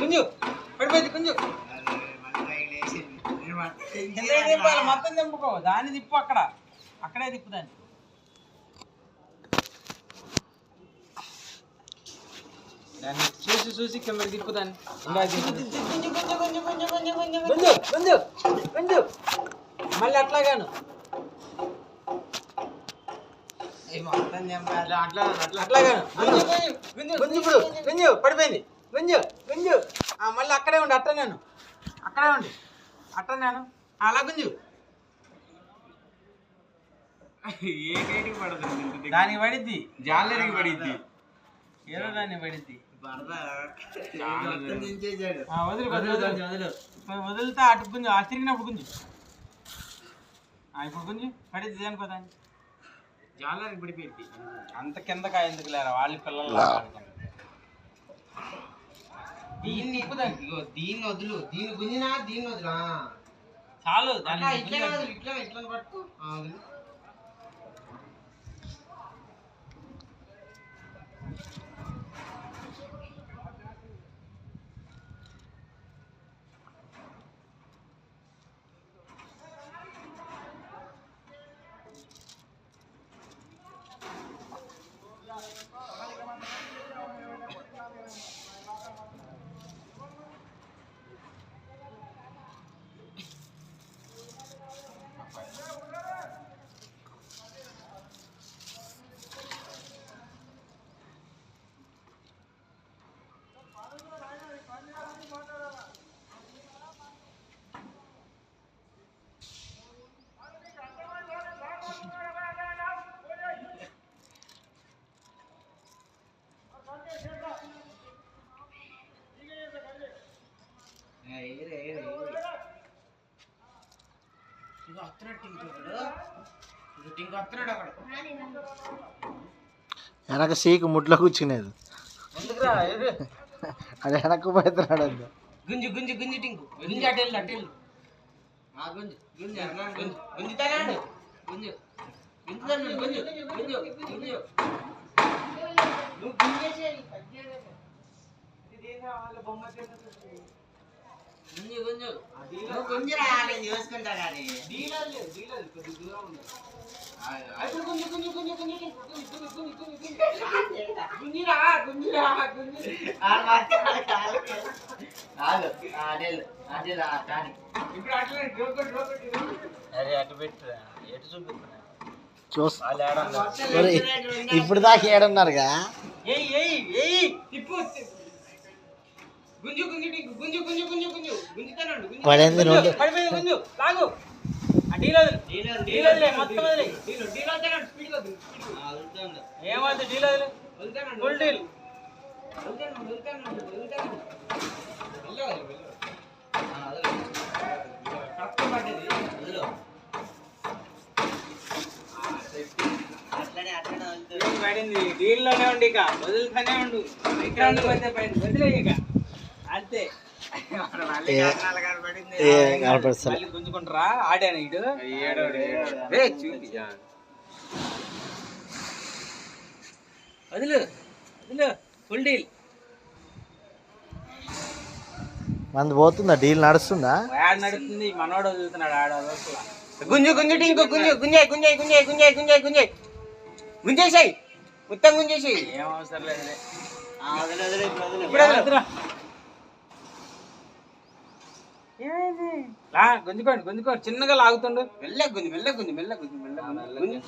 గుంజు పడిపోయింది గుంజు. మొత్తం తిప్పుకో, దాన్ని తిప్పు, అక్కడే తిప్పు దాన్ని. దాన్ని చూసి కింద తిప్పుదాన్ని. గుంజు మళ్ళీ అట్లాగాను అట్లాగాను గుంజు. ఇప్పుడు గుంజు పడిపోయింది. గుంజు మళ్ళీ అక్కడే ఉండి అక్కడే ఉండి అలా గుంజు. దానికి పడిద్ది, జాలరికి పడిద్ది, ఏదో దాన్ని పడిద్ది. వదిలితే అటు గుంజు, తిరిగినప్పుడు గుంజు. ఇప్పుడు గుంజు పడిద్ది దేనికో దాన్ని. జాలరికి పడిపోయింది. అంత కిందకా ఎందుకు లేరా, వాళ్ళ పిల్లలు. దీన్ని వదులు, దీన్ని గుంజినా దీన్ని వదులా చాలు. ఇట్లా పట్టుకో. వెనక సీకు ముట్లో కూర్చునేది, అది వెనక్కు పోతున్నాడు. గుంజు టింకు గుంజు అటెళ్ళు గుంజుతాడు. చూసుకుంటా కానీ ఇప్పుడు దాకా ఏడన్నారుగా. పడింది ఏమవుతుంది డీల్ ఫుల్ డీల్. పడింది డీల్లోనే ఉండి ఇక వదులుతూనే ఉండు. వదిలే ఇక అంతే. గుంజుకుంటారా ఆడాను ఇడు వదిలు ఫుల్ డీల్. మంది పోతుందా, డీల్ నడుస్తుందా? యాడ్ నడుస్తుంది, మనోడు వదులుతున్నాడు ఆడ. గుంజేసాయి మొత్తం గుంజేసి. ఏం అవసరం లేదు, గుంజుకోండి చిన్నగా లాగుతుండు. మెల్ల గుంజు